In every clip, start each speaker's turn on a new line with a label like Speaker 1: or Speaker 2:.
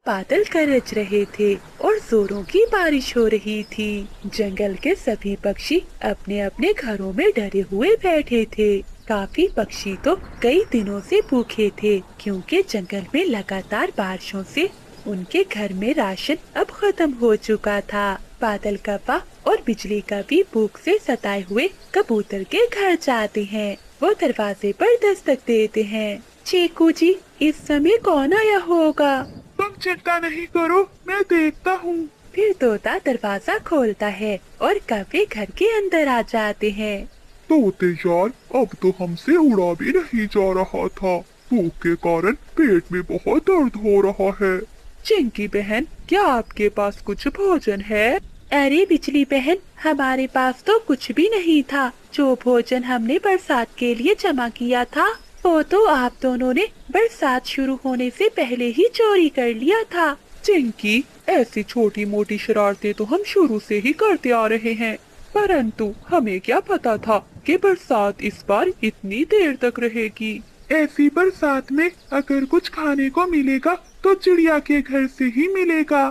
Speaker 1: बादल गरज रहे थे और जोरों की बारिश हो रही थी। जंगल के सभी पक्षी अपने अपने घरों में डरे हुए बैठे थे। काफी पक्षी तो कई दिनों से भूखे थे, क्योंकि जंगल में लगातार बारिशों से उनके घर में राशन अब खत्म हो चुका था। बादल कव्वा और बिजली का भी भूख से सताए हुए कबूतर के घर जाते हैं। वो दरवाजे पर दस्तक देते हैं। चीकू जी, इस समय कौन आया होगा?
Speaker 2: तुम चिंता नहीं करो, मैं देखता हूँ।
Speaker 1: फिर तोता दरवाजा खोलता है और कव्वे घर के अंदर आ जाते हैं।
Speaker 2: तोते यार, अब तो हमसे उड़ा भी नहीं जा रहा था। भूख के कारण पेट में बहुत दर्द हो रहा है।
Speaker 1: चिंकी बहन, क्या आपके पास कुछ भोजन है? अरे बिजली बहन, हमारे पास तो कुछ भी नहीं था। जो भोजन हमने बरसात के लिए जमा किया था, वो तो आप दोनों ने बरसात शुरू होने से पहले ही चोरी कर लिया था। चिंकी, ऐसी छोटी मोटी शरारतें तो हम शुरू से ही करते आ रहे हैं, परंतु हमें क्या पता था कि बरसात इस बार इतनी देर तक रहेगी। ऐसी बरसात में अगर कुछ खाने को मिलेगा तो चिड़िया के घर से ही मिलेगा।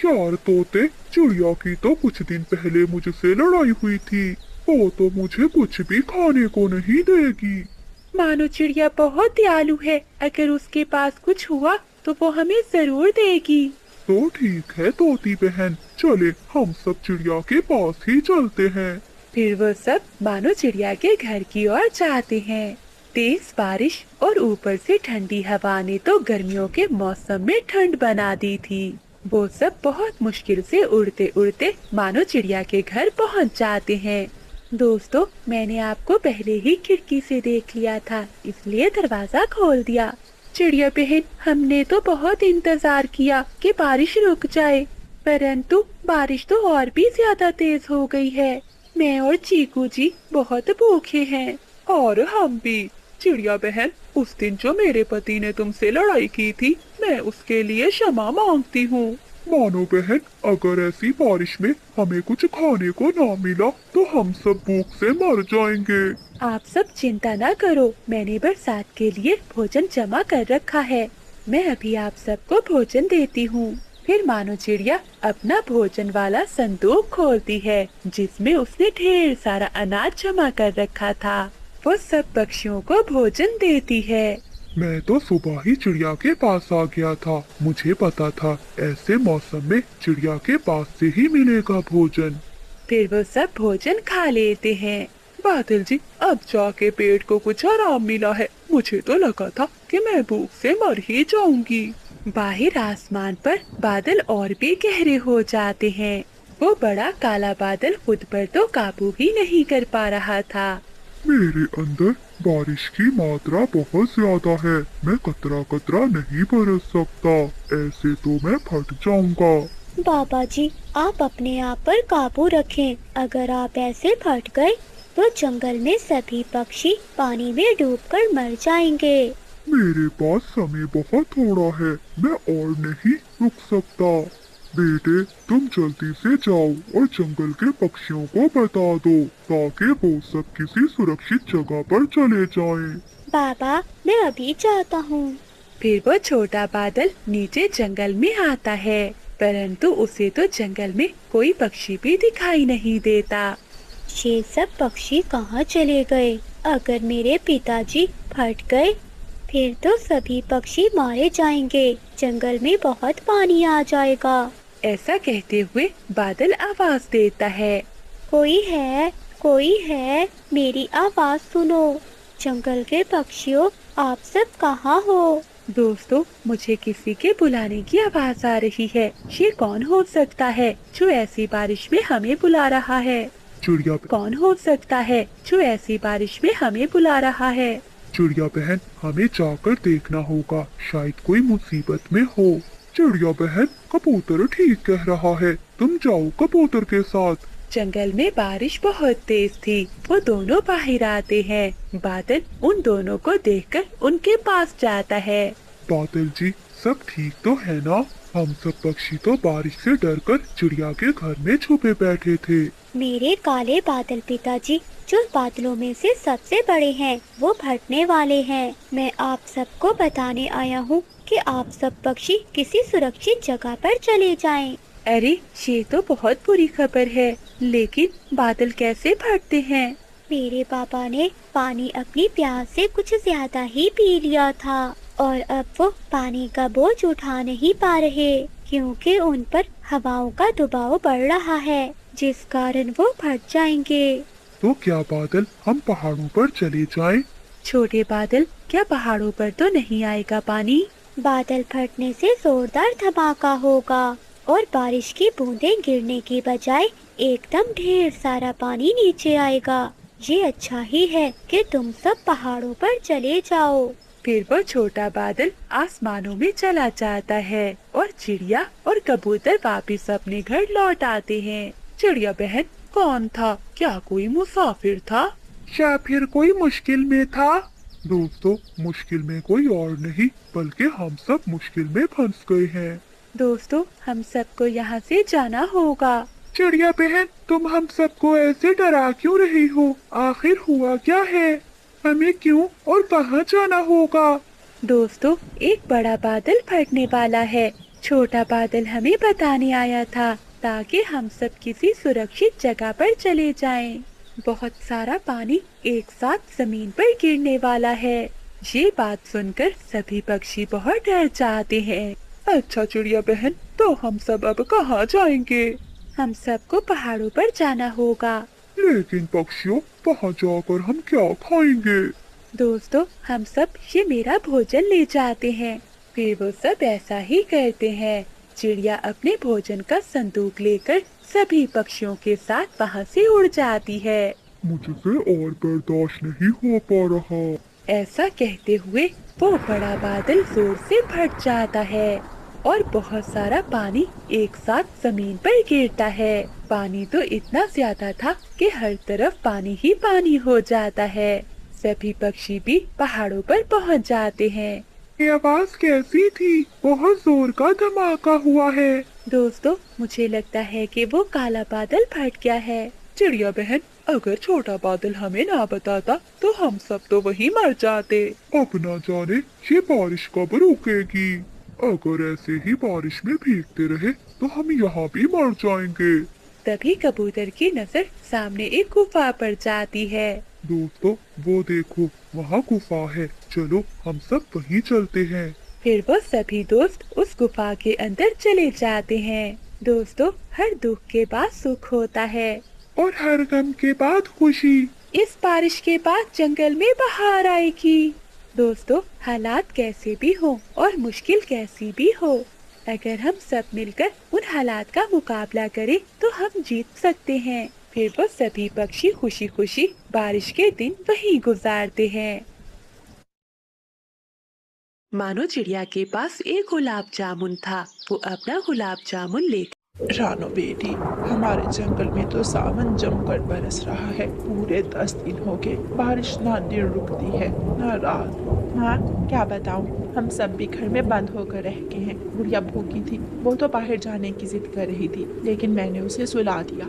Speaker 1: यार तोते, चिड़िया की तो कुछ दिन पहले मुझसे लड़ाई हुई थी। वो तो मुझे कुछ भी खाने को नहीं देगी। मानो चिड़िया बहुत दयालु है, अगर उसके पास कुछ हुआ तो वो हमें जरूर देगी।
Speaker 2: तो ठीक है तोती बहन, चले हम सब चिड़िया के पास ही चलते हैं।
Speaker 1: फिर वो सब मानो चिड़िया के घर की ओर जाते हैं। तेज बारिश और ऊपर से ठंडी हवा ने तो गर्मियों के मौसम में ठंड बना दी थी। वो सब बहुत मुश्किल से उड़ते उड़ते मानो चिड़िया के घर पहुंच जाते हैं। दोस्तों, मैंने आपको पहले ही खिड़की से देख लिया था, इसलिए दरवाजा खोल दिया। चिड़िया बहन, हमने तो बहुत इंतजार किया कि बारिश रुक जाए, परंतु बारिश तो और भी ज्यादा तेज हो गई है। मैं और चीकू जी बहुत भूखे हैं। और हम भी। चिड़िया बहन, उस दिन जो मेरे पति ने तुमसे लड़ाई की थी, मैं उसके लिए क्षमा मांगती हूँ।
Speaker 2: मानो बहन, अगर ऐसी बारिश में हमें कुछ खाने को ना मिला तो हम सब भूख से मर जाएंगे।
Speaker 1: आप सब चिंता ना करो, मैंने बरसात के लिए भोजन जमा कर रखा है। मैं अभी आप सबको भोजन देती हूँ। फिर मानो चिड़िया अपना भोजन वाला संदूक खोलती है, जिसमें उसने ढेर सारा अनाज जमा कर रखा था। वो सब पक्षियों को भोजन देती है।
Speaker 2: मैं तो सुबह ही चिड़िया के पास आ गया था। मुझे पता था ऐसे मौसम में चिड़िया के पास से ही मिलेगा भोजन।
Speaker 1: फिर वो सब भोजन खा लेते हैं।
Speaker 2: बादल जी, अब जाके पेट को कुछ आराम मिला है। मुझे तो लगा था कि मैं भूख से मर ही जाऊंगी।
Speaker 1: बाहर आसमान पर बादल और भी गहरे हो जाते हैं। वो बड़ा काला बादल खुद पर तो काबू ही नहीं कर पा रहा था।
Speaker 2: मेरे अंदर बारिश की मात्रा बहुत ज्यादा है। मैं कतरा कतरा नहीं बरस सकता, ऐसे तो मैं फट जाऊंगा।
Speaker 3: बाबा जी, आप अपने आप पर काबू रखें। अगर आप ऐसे फट गए तो जंगल में सभी पक्षी पानी में डूबकर मर जाएंगे।
Speaker 2: मेरे पास समय बहुत थोड़ा है, मैं और नहीं रुक सकता। बेटे, तुम जल्दी से जाओ और जंगल के पक्षियों को बता दो, ताकि वो सब किसी सुरक्षित जगह पर चले जाएं।
Speaker 3: बाबा, मैं अभी जाता हूँ।
Speaker 1: फिर वो छोटा बादल नीचे जंगल में आता है, परंतु उसे तो जंगल में कोई पक्षी भी दिखाई नहीं देता।
Speaker 3: ये सब पक्षी कहाँ चले गए? अगर मेरे पिताजी फट गए फिर तो सभी पक्षी मारे जाएंगे। जंगल में बहुत पानी आ जाएगा।
Speaker 1: ऐसा कहते हुए बादल आवाज देता है,
Speaker 3: कोई है, कोई है, मेरी आवाज सुनो। जंगल के पक्षियों, आप सब कहाँ हो?
Speaker 1: दोस्तों, मुझे किसी के बुलाने की आवाज आ रही है। ये कौन हो सकता है जो ऐसी बारिश में हमें बुला रहा है?
Speaker 2: चिड़िया
Speaker 1: कौन हो सकता है जो ऐसी बारिश में हमें बुला रहा है?
Speaker 2: चिड़िया बहन, हमें जाकर देखना होगा, शायद कोई मुसीबत में हो। चिड़िया बहन, कबूतर ठीक कह रहा है, तुम जाओ कबूतर के साथ।
Speaker 1: जंगल में बारिश बहुत तेज थी। वो दोनों बाहर आते हैं। बादल उन दोनों को देखकर उनके पास जाता है।
Speaker 2: बादल जी, सब ठीक तो है ना? हम सब पक्षी तो बारिश से डरकर चिड़िया के घर में छुपे बैठे थे।
Speaker 3: मेरे काले बादल पिताजी, जो बादलों में से सबसे बड़े हैं, वो फटने वाले हैं। मैं आप सबको बताने आया हूँ कि आप सब पक्षी किसी सुरक्षित जगह पर चले जाएं।
Speaker 1: अरे ये तो बहुत बुरी खबर है, लेकिन बादल कैसे फटते हैं?
Speaker 3: मेरे पापा ने पानी अपनी प्यास से कुछ ज्यादा ही पी लिया था और अब वो पानी का बोझ उठा नहीं पा रहे, क्योंकि उन पर हवाओं का दबाव बढ़ रहा है, जिस कारण वो फट जाएंगे।
Speaker 2: तो क्या बादल हम पहाड़ों पर चले जाएं?
Speaker 1: छोटे बादल, क्या पहाड़ों पर तो नहीं आएगा पानी?
Speaker 3: बादल फटने से जोरदार धमाका होगा और बारिश की बूंदें गिरने की बजाय एकदम ढेर सारा पानी नीचे आएगा। ये अच्छा ही है कि तुम सब पहाड़ों पर चले जाओ।
Speaker 1: फिर वो छोटा बादल आसमानों में चला जाता है और चिड़िया और कबूतर वापिस अपने घर लौट आते हैं। चिड़िया बहन, कौन था? क्या कोई मुसाफिर था या फिर कोई मुश्किल में था?
Speaker 2: दोस्तों, मुश्किल में कोई और नहीं बल्कि हम सब मुश्किल में फंस गए हैं।
Speaker 1: दोस्तों, हम सबको यहाँ से जाना होगा।
Speaker 2: चिड़िया बहन, तुम हम सबको ऐसे डरा क्यों रही हो? आखिर हुआ क्या है? हमें क्यों और कहाँ जाना होगा?
Speaker 1: दोस्तों, एक बड़ा बादल फटने वाला है। छोटा बादल हमें बताने आया था ताकि हम सब किसी सुरक्षित जगह पर चले जाएं। बहुत सारा पानी एक साथ जमीन पर गिरने वाला है। ये बात सुनकर सभी पक्षी बहुत डर जाते हैं।
Speaker 2: अच्छा चिड़िया बहन, तो हम सब अब कहाँ जाएंगे?
Speaker 1: हम सबको पहाड़ों पर जाना होगा।
Speaker 2: लेकिन पक्षियों, वहाँ जाकर हम क्या खाएंगे?
Speaker 1: दोस्तों, हम सब ये मेरा भोजन ले जाते हैं। फिर वो सब ऐसा ही करते हैं। चिड़िया अपने भोजन का संदूक लेकर सभी पक्षियों के साथ वहाँ से उड़ जाती है।
Speaker 2: मुझसे और बर्दाश्त नहीं हो पा रहा।
Speaker 1: ऐसा कहते हुए वो बड़ा बादल जोर से फट जाता है और बहुत सारा पानी एक साथ जमीन पर गिरता है। पानी तो इतना ज्यादा था कि हर तरफ पानी ही पानी हो जाता है। सभी पक्षी भी पहाड़ों पर पहुंच जाते हैं।
Speaker 2: ये आवाज कैसी थी? बहुत जोर का धमाका हुआ है।
Speaker 1: दोस्तों, मुझे लगता है कि वो काला बादल फट गया है।
Speaker 2: चिड़िया बहन, अगर छोटा बादल हमें ना बताता तो हम सब तो वहीं मर जाते। अब ना जाने ये बारिश कब रुकेगी। अगर ऐसे ही बारिश में भीगते रहे तो हम यहाँ भी मर जाएंगे।
Speaker 1: तभी कबूतर की नजर सामने एक गुफा पर जाती है।
Speaker 2: दोस्तों, वो देखो, वहाँ गुफा है। चलो हम सब वहीं चलते हैं।
Speaker 1: फिर वो सभी दोस्त उस गुफा के अंदर चले जाते हैं। दोस्तों, हर दुख के बाद सुख होता है
Speaker 2: और हर गम के बाद खुशी।
Speaker 1: इस बारिश के बाद जंगल में बहार आएगी। दोस्तों, हालात कैसे भी हो और मुश्किल कैसी भी हो, अगर हम सब मिलकर उन हालात का मुकाबला करें तो हम जीत सकते हैं। फिर वो सभी पक्षी खुशी खुशी बारिश के दिन वहीं गुजारते हैं। मानो चिड़िया के पास एक गुलाब जामुन था। वो अपना गुलाब जामुन लेकर
Speaker 4: रानो बेटी, हमारे जंगल में तो सावन जमकर बरस रहा है। पूरे 10 दिन हो गए, बारिश ना दिन रुकती है ना रात।
Speaker 5: हाँ, क्या बताऊँ, हम सब भी घर में बंद होकर रह गए हैं। गुड़िया भूखी थी, वो तो बाहर जाने की जिद कर रही थी, लेकिन मैंने उसे सुला दिया।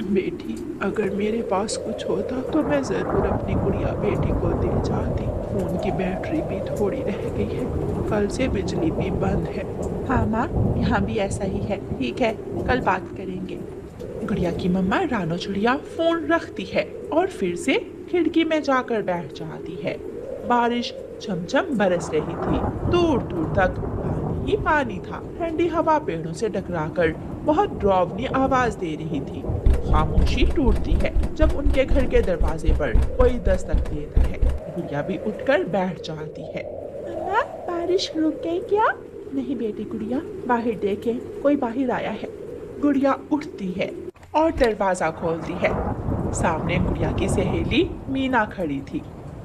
Speaker 4: बेटी, अगर मेरे पास कुछ होता तो मैं जरूर अपनी गुड़िया बेटी को दे जाती। फोन की बैटरी भी थोड़ी रह गई है, कल से बिजली भी बंद है।
Speaker 5: हाँ माँ, यहाँ भी ऐसा ही है। ठीक है, कल बात करेंगे।
Speaker 4: गुड़िया की मम्मा रानो चिड़िया फोन रखती है और फिर से खिड़की में जाकर बैठ जाती है। बारिश झमझम बरस रही थी, दूर दूर तक पानी ही पानी था। ठंडी हवा पेड़ों से टकराकर बहुत डरावनी आवाज दे रही थी। खामोशी टूटती है जब उनके घर के दरवाजे पर कोई दस्तक देता है। गुड़िया भी उठकर बैठ जाती है।
Speaker 5: मम्मा, बारिश रुक गई क्या? नहीं बेटी गुड़िया, बाहर देखें, कोई बाहर आया है।
Speaker 4: गुड़िया उठती है और दरवाजा खोलती है। सामने गुड़िया की सहेली मीना खड़ी थी।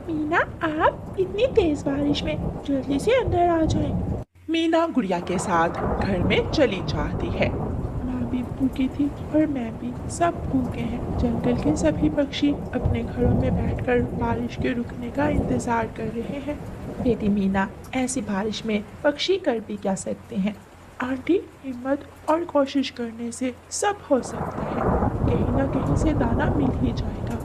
Speaker 5: मीना, आप इतनी तेज बारिश में जल्दी से अंदर आ जाएं।
Speaker 4: मीना गुड़िया के साथ घर में चली जाती है।
Speaker 5: माँ भी भूखी थी और मैं भी, सब भूखे हैं। जंगल के सभी पक्षी अपने घरों में बैठकर बारिश के रुकने का इंतजार कर रहे हैं। बेटी मीना, ऐसी बारिश में पक्षी कर भी क्या सकते हैं? आंटी, हिम्मत और कोशिश करने से सब हो सकता है। कहीं ना कहीं से दाना मिल ही जाएगा।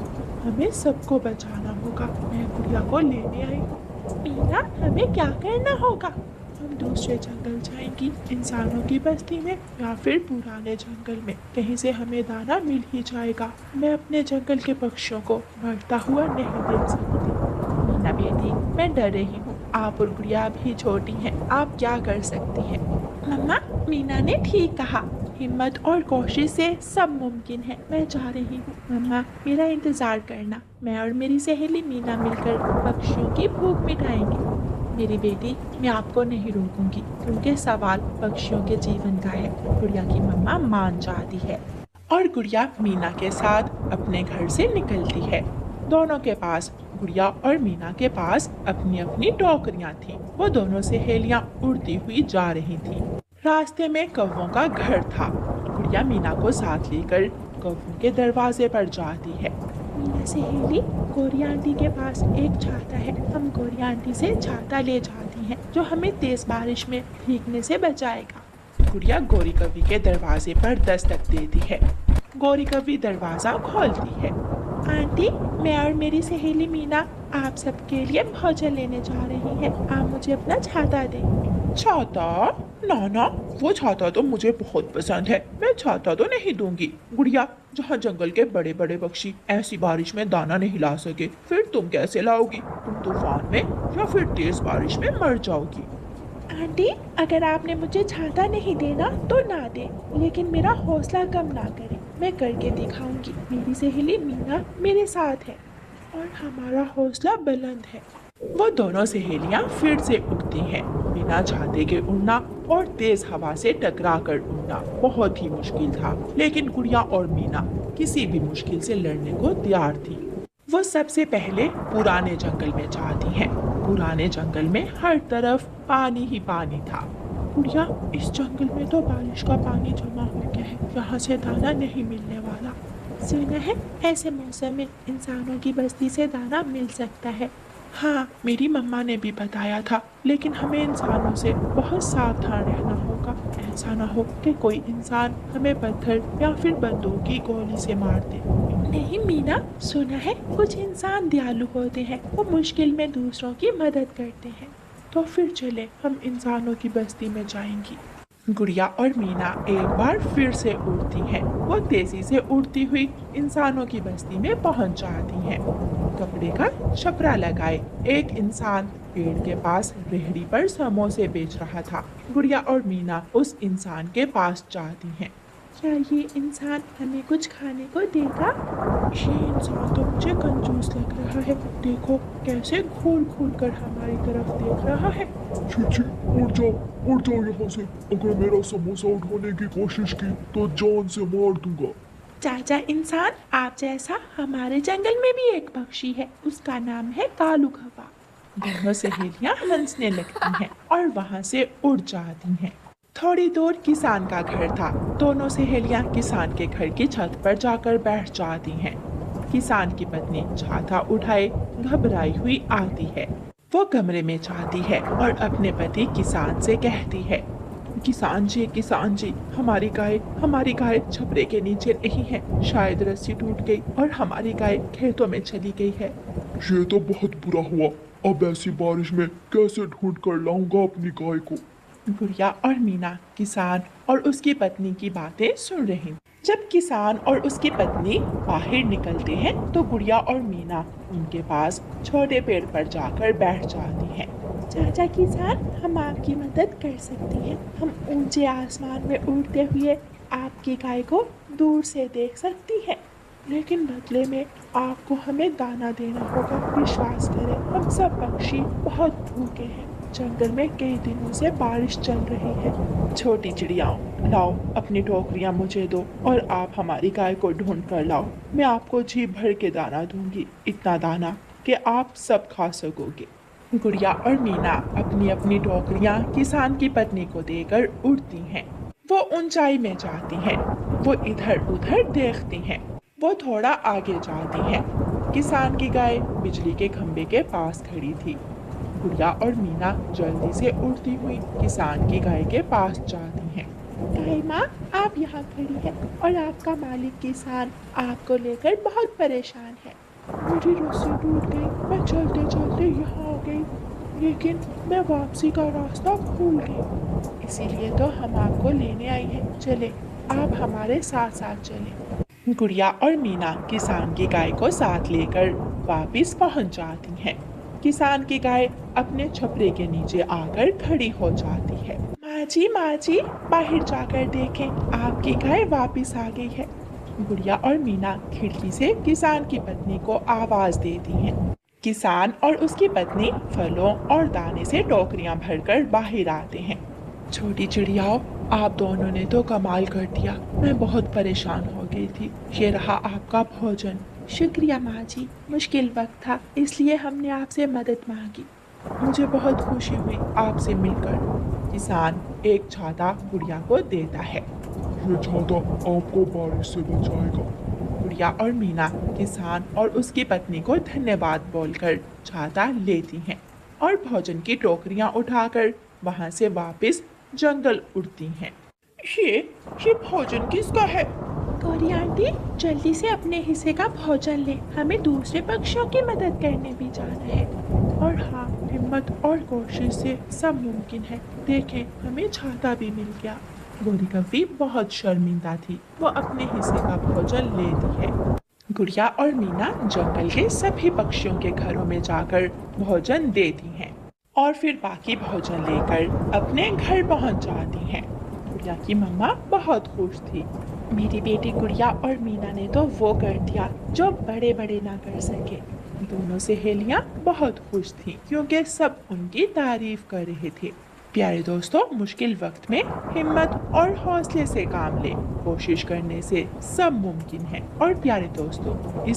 Speaker 5: हमें सबको बचाना होगा। मैं गुड़िया को लेने आई हूँ। मीना, हमें क्या करना होगा? हम दूसरे जंगल जाएंगी, इंसानों की बस्ती में या फिर पुराने जंगल में। कहीं से हमें दाना मिल ही जाएगा। मैं अपने जंगल के पक्षियों को मरता हुआ नहीं देख सकती। मीना बेटी, मैं डर रही हूँ। आप और गुड़िया भी छोटी हैं, आप क्या कर सकती हैं? मम्मा, मीना ने ठीक कहा। हिम्मत और कोशिश से सब मुमकिन है। मैं जा रही हूँ। मम्मा, मेरा इंतजार करना। मैं और मेरी सहेली मीना मिलकर पक्षियों की भूख मिटाएंगे। मेरी बेटी, मैं आपको नहीं रोकूंगी क्योंकि सवाल पक्षियों के जीवन का है। गुड़िया की मम्मा मान जाती है और गुड़िया मीना के साथ अपने घर से निकलती है। दोनों के पास, गुड़िया और मीना के पास अपनी अपनी टोकरियां थीं। वो दोनों सहेलियां उड़ती हुई जा रही थीं। रास्ते में कौवों का घर था। गुड़िया मीना को साथ लेकर कौवों के दरवाजे पर जाती है। मीना सहेली, गौरी आंटी के पास एक छाता है। हम गौरी आंटी से छाता ले जाती हैं जो हमें तेज बारिश में भीगने से बचाएगा। गुड़िया गौरी कवि के दरवाजे पर दस्तक देती है। गौरी कवि दरवाजा खोलती है। आंटी, मैं और मेरी सहेली मीना आप सबके लिए भोजन लेने जा रही हैं। आप मुझे अपना छाता दें। छाता? ना, वो छाता तो मुझे बहुत पसंद है। मैं छाता तो नहीं दूंगी। गुड़िया, जहाँ जंगल के बड़े बड़े पक्षी ऐसी बारिश में दाना नहीं ला सके, फिर तुम कैसे लाओगी? तुम तूफान में या फिर तेज बारिश में मर जाओगी। आंटी, अगर आपने मुझे छाता नहीं देना तो ना दे, लेकिन मेरा हौसला कम ना करे। मैं करके दिखाऊंगी। मेरी सहेली मीना मेरे साथ है और हमारा हौसला बुलंद है। वो दोनों सहेलियां फिर से उड़ती हैं। बिना छाते के उड़ना और तेज हवा से टकरा कर उड़ना बहुत ही मुश्किल था, लेकिन गुड़िया और मीना किसी भी मुश्किल से लड़ने को तैयार थी। वो सबसे पहले पुराने जंगल में जाती हैं। पुराने जंगल में हर तरफ पानी ही पानी था। गुड़िया, इस जंगल में तो बारिश का पानी जमा हो गया है। यहाँ से दाना नहीं मिलने वाला। सुना है ऐसे मौसम में इंसानों की बस्ती से दाना मिल सकता है। हाँ, मेरी मम्मा ने भी बताया था, लेकिन हमें इंसानों से बहुत सावधान रहना होगा। ऐसा ना हो कि कोई इंसान हमें पत्थर या फिर बंदूक की गोली से मार दे। नहीं मीना, सुना है कुछ इंसान दयालु होते हैं। वो मुश्किल में दूसरों की मदद करते हैं। तो फिर चले, हम इंसानों की बस्ती में जाएंगी। गुड़िया और मीना एक बार फिर से उड़ती हैं। वो तेजी से उड़ती हुई इंसानों की बस्ती में पहुंच जाती हैं। कपड़े का छपरा लगाए एक इंसान पेड़ के पास रेहड़ी पर समोसे बेच रहा था। गुड़िया और मीना उस इंसान के पास जाती हैं। क्या ये इंसान हमें कुछ खाने को देगा? ये इंसान तो मुझे कंजूस लग रहा है। देखो कैसे घूर घूर कर हमारी तरफ देख रहा है।
Speaker 2: छी, उड़ जाओ यहाँ से। अगर मेरा समोसा उठाने की कोशिश की तो जान से मार दूंगा।
Speaker 5: चाचा इंसान, आप जैसा हमारे जंगल में भी एक पक्षी है। उसका नाम है कालू खवा। दोनों सहेलियां हंसने लगती हैं और वहाँ से उड़ जाती हैं। थोड़ी दूर किसान का घर था। दोनों सहेलियां किसान के घर की छत पर जाकर बैठ जाती हैं। किसान की पत्नी छाता उठाए घबराई हुई आती है। वो कमरे में जाती है और अपने पति किसान से कहती है, किसान जी, हमारी गाय छपरे के नीचे नहीं है। शायद रस्सी टूट गई और हमारी गाय खेतों में चली गई है।
Speaker 2: ये तो बहुत बुरा हुआ। अब ऐसी बारिश में कैसे ढूंढ कर लाऊंगा अपनी गाय को।
Speaker 5: गुड़िया और मीना किसान और उसकी पत्नी की बातें सुन रही। जब किसान और उसकी पत्नी बाहर निकलते हैं तो गुड़िया और मीना उनके पास छोटे पेड़ पर जाकर बैठ जाती हैं। चाचा किसान, हम आपकी मदद कर सकते हैं। हम ऊंचे आसमान में उड़ते हुए आपकी गाय को दूर से देख सकती है, लेकिन बदले में आपको हमें दाना देना होगा। विश्वास करें, हम सब पक्षी बहुत भूखे हैं। जंगल में कई दिनों से बारिश चल रही है। छोटी चिड़ियाओं, लाओ अपनी टोकरियां मुझे दो और आप हमारी गाय को ढूंढ कर लाओ। मैं आपको जी भर के दाना दूंगी, इतना दाना कि आप सब खा सकोगे। गुड़िया और मीना अपनी अपनी टोकरियां किसान की पत्नी को देकर उड़ती हैं। वो ऊंचाई में जाती हैं। वो इधर उधर देखती हैं। वो थोड़ा आगे जाती हैं। किसान की गाय बिजली के खंभे के पास खड़ी थी। गुड़िया और मीना जल्दी से उड़ती हुई किसान की गाय के पास जाती हैं। गाय माँ, आप यहाँ खड़ी है और आपका मालिक किसान आपको लेकर बहुत परेशान है। मेरी रस्सी टूट गई, मैं चलते चलते यहाँ आ गई। लेकिन मैं वापसी का रास्ता भूल गई। इसीलिए तो हम आपको लेने आई हैं। चले, आप हमारे साथ साथ चले।
Speaker 4: गुड़िया और मीना किसान की गाय को साथ लेकर वापस पहुंच जाती हैं। किसान की गाय अपने छपरे के नीचे आकर खड़ी हो जाती है। माँ जी, बाहर जाकर देखें, आपकी गाय वापस आ गई है। गुड़िया और मीना खिड़की से किसान की पत्नी को आवाज देती हैं। किसान और उसकी पत्नी फलों और दाने से टोकरियां भरकर बाहर आते हैं। छोटी चिड़ियाओं, आप दोनों ने तो कमाल कर दिया। मैं बहुत परेशान हो गई थी। ये रहा आपका भोजन।
Speaker 5: शुक्रिया माँ जी, मुश्किल वक्त था इसलिए हमने आपसे मदद मांगी।
Speaker 4: मुझे बहुत खुशी हुई आपसे मिलकर। किसान एक छाता गुड़िया को देता है।
Speaker 2: ये छाता आपको बारिश से बचाएगा।
Speaker 4: गुड़िया और मीना किसान और उसकी पत्नी को धन्यवाद बोलकर छाता लेती हैं और भोजन की टोकरियां उठाकर वहां से वापस जंगल उड़ती हैं। ये भोजन किसका है?
Speaker 5: गौरी आंटी, जल्दी से अपने हिस्से का भोजन ले, हमें दूसरे पक्षियों की मदद करने भी जाना है।
Speaker 4: और हाँ, हिम्मत और कोशिश से सब मुमकिन है। देखें, हमें छाता भी मिल गया। गौरी कव्वी बहुत शर्मिंदा थी। वो अपने हिस्से का भोजन लेती है। गुड़िया और मीना जंगल के सभी पक्षियों के घरों में जाकर भोजन देती हैं और फिर बाकी भोजन लेकर अपने घर पहुंच जाती हैं। गुड़िया की मम्मा बहुत खुश थी।
Speaker 5: मेरी बेटी गुड़िया और मीना ने तो वो कर दिया जो बड़े बड़े ना कर सके।
Speaker 4: दोनों सहेलियां बहुत खुश थीं क्योंकि सब उनकी तारीफ कर रहे थे। प्यारे दोस्तों, मुश्किल वक्त में हिम्मत और हौसले से काम लें। कोशिश करने से सब मुमकिन है। और प्यारे दोस्तों, इस